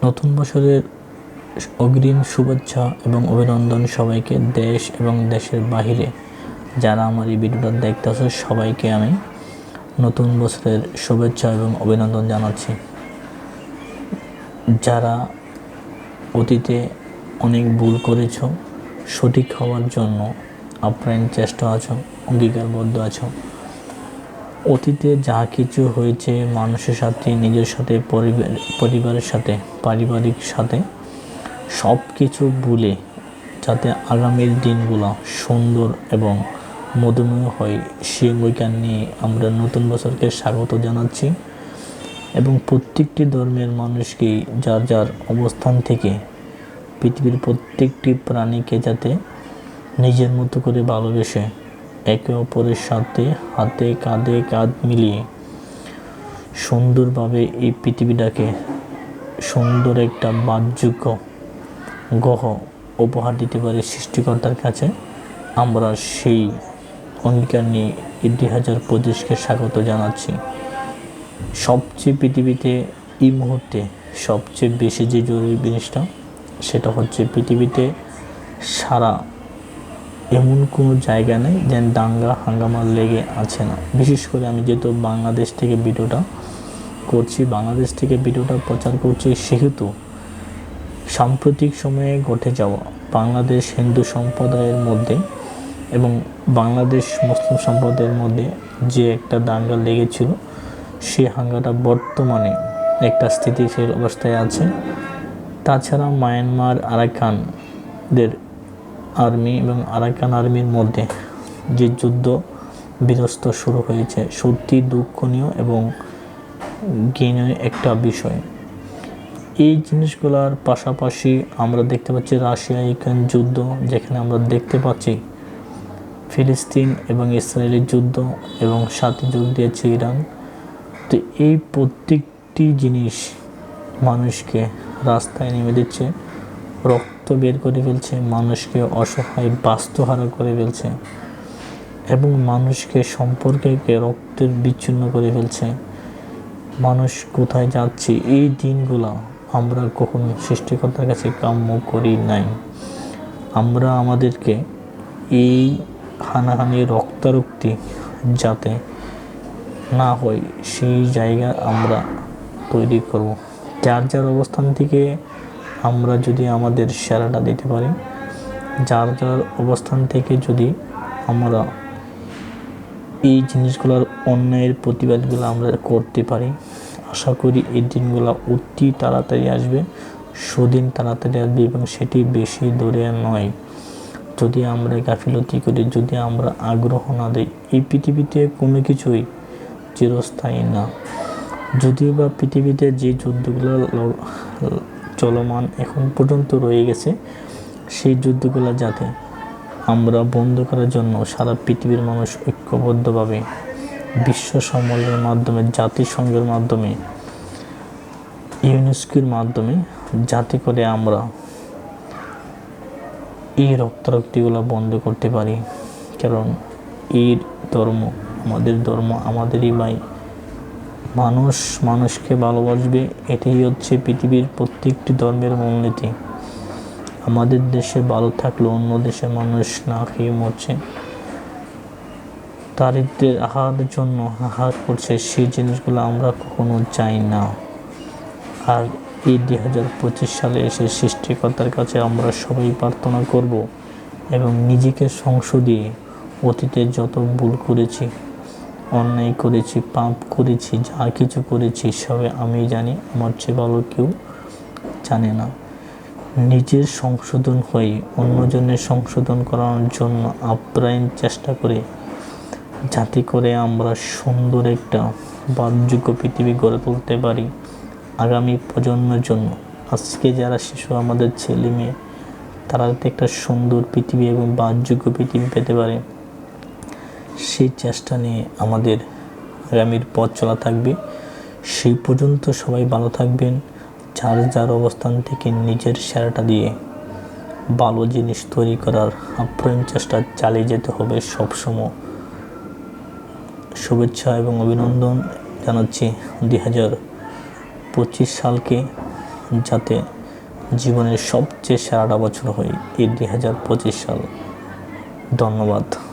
নতুন বছরের অগ্রিম শুভেচ্ছা এবং অভিনন্দন সবাইকে, দেশ এবং দেশের বাহিরে যারা আমার এই ভিডিওটা দেখতেছে সবাইকে আমি নতুন বছরের শুভেচ্ছা এবং অভিনন্দন জানাচ্ছি। যারা অতীতে অনেক ভুল করেছ, সঠিক হওয়ার জন্য আপ্রাণ চেষ্টা আছো, অঙ্গীকারবদ্ধ আছো। অতীতে যা কিছু হয়েছে মানুষের সাথে, নিজের সাথে, পরিবারের সাথে, পারিবারিক সাথে সব কিছু ভুলে যাতে আগামীর দিনগুলো সুন্দর এবং মধুময় হয় সেই অঙ্গীকার নিয়ে আমরা নতুন বছরকে স্বাগত জানাচ্ছি এবং প্রত্যেকটি ধর্মের মানুষকেই যার যার অবস্থান থেকে পৃথিবীর প্রত্যেকটি প্রাণীকে যাতে নিজের মতো করে ভালোবেসে একে অপরের সাথে হাতে কাঁধে কাঁধ মিলিয়ে সুন্দরভাবে এই পৃথিবীটাকে সুন্দর একটা বাসযোগ্য গ্রহ উপহার দিতে পারে সৃষ্টিকর্তার কাছে। আমরা সেই অঙ্গীকার নিয়ে 2025কে স্বাগত জানাচ্ছি। সবচেয়ে পৃথিবীতে এই মুহূর্তে সবচেয়ে বেশি যে জরুরি জিনিসটা সেটা হচ্ছে পৃথিবীতে সারা এমন কোনো জায়গা নেই যেন দাঙ্গা হাঙ্গামা লেগে আছে না। বিশেষ করে আমি যেহেতু বাংলাদেশ থেকে ভিডিওটা প্রচার করছি, সেহেতু সাম্প্রতিক সময়ে ঘটে যাওয়া বাংলাদেশ হিন্দু সম্প্রদায়ের মধ্যে এবং বাংলাদেশ মুসলিম সম্প্রদায়ের মধ্যে যে একটা দাঙ্গা লেগেছিল, সেই হাঙ্গাটা বর্তমানে একটা স্থিতিশীল অবস্থায় আছে। তাছাড়া মায়ানমার আরাকানদের আর্মি এবং আরাকান আর্মির মধ্যে যে যুদ্ধ বিধ্বস্ত শুরু হয়েছে, সত্যি দুঃখনীয় এবং জ্ঞানীয় একটা বিষয়। এই জিনিসগুলোর পাশাপাশি আমরা দেখতে পাচ্ছি রাশিয়া ইউক্রেন যুদ্ধ, যেখানে আমরা দেখতে পাচ্ছি ফিলিস্তিন এবং ইসরায়েলের যুদ্ধ এবং সাথে যোগ দিয়েছে ইরান। তো এই প্রত্যেকটি জিনিস মানুষকে রাস্তায় নেমে দিচ্ছে, রক্ত বের করে ফেলছে, মানুষকে অসহায় বাস্তুহারা করে ফেলছে এবং মানুষকে সম্পর্ককে রক্তের বিচ্ছিন্ন করে ফেলছে। মানুষ কোথায় যাচ্ছে এই দিনগুলো আমরা কখনো সৃষ্টিকর্তার কাছে কাম্য করি নাই। আমরা আমাদেরকে এই হানাহানি রক্তারক্তি যাতে না হয় সেই জায়গা আমরা তৈরি করব। যার যার অবস্থান থেকে আমরা যদি আমাদের সেরাটা দিতে পারি, যার যার অবস্থান থেকে যদি আমরা এই জিনিসগুলোর অন্যায়ের প্রতিবাদগুলো আমরা করতে পারি, আশা করি এই দিনগুলো অতি তাড়াতাড়ি আসবে, সুদিন তাড়াতাড়ি আসবে এবং সেটি বেশি দূরে নয়। যদি আমরা গাফিলতি করি, যদি আমরা আগ্রহ না দিই, এই পৃথিবীতে কোনো কিছুই চিরস্থায়ী না। যদিও বা পৃথিবীতে যে যুদ্ধগুলো চলমান এখন পর্যন্ত রয়ে গেছে, সেই যুদ্ধগুলো যাতে আমরা বন্ধ করার জন্য সারা পৃথিবীর মানুষ ঐক্যবদ্ধভাবে বিশ্ব সম্মেলনের মাধ্যমে, জাতিসংঘের মাধ্যমে, ইউনেস্কোর মাধ্যমে যাতে করে আমরা এই রক্তারক্তিগুলো বন্ধ করতে পারি। কারণ এই ধর্ম আমাদের ধর্ম, আমাদেরই ভাই। মানুষ মানুষকে ভালোবাসবে, এটাই হচ্ছে পৃথিবীর প্রত্যেকটি ধর্মের মূলনীতি। আমাদের দেশে ভালো থাকলে অন্য দেশের মানুষ না খেয়ে মরছে, দারিদ্রের আহারের জন্য আহার করছে, সেই জিনিসগুলো আমরা কখনো চাই না। আর এই 2025 সালে এসে সৃষ্টিকর্তার কাছে আমরা সবাই প্রার্থনা করব এবং নিজেকে সংশোধিয়ে অতীতে যত ভুল করেছি, অন্যায় করেছি, পাপ করেছি, যা কিছু করেছি সবে আমি জানি, আমার চেয়ে ভালো কেউ জানে না। নিজের সংশোধন হয়ে অন্যজনের সংশোধন করানোর জন্য আপ্রাণ চেষ্টা করে যাতে করে আমরা সুন্দর একটা বাসযোগ্য পৃথিবী গড়ে তুলতে পারি আগামী প্রজন্মের জন্য। আজকে যারা শিশু, আমাদের ছেলে মেয়ে, তারা যাতে একটা সুন্দর পৃথিবী এবং বাসযোগ্য পৃথিবী পেতে পারে, সেই চেষ্টা নিয়ে আমাদের আগামীর পথ চলা থাকবে। সেই পর্যন্ত সবাই ভালো থাকবেন। যার যার অবস্থান থেকে নিজের সেরাটা দিয়ে ভালো জিনিস তৈরি করার আপ্রাণ চেষ্টা চালিয়ে যেতে হবে সবসময়। শুভেচ্ছা এবং অভিনন্দন জানাচ্ছি 2025 সালকে যাতে জীবনের সবচেয়ে সেরাটা বছর হয় এই 2025 সাল। ধন্যবাদ।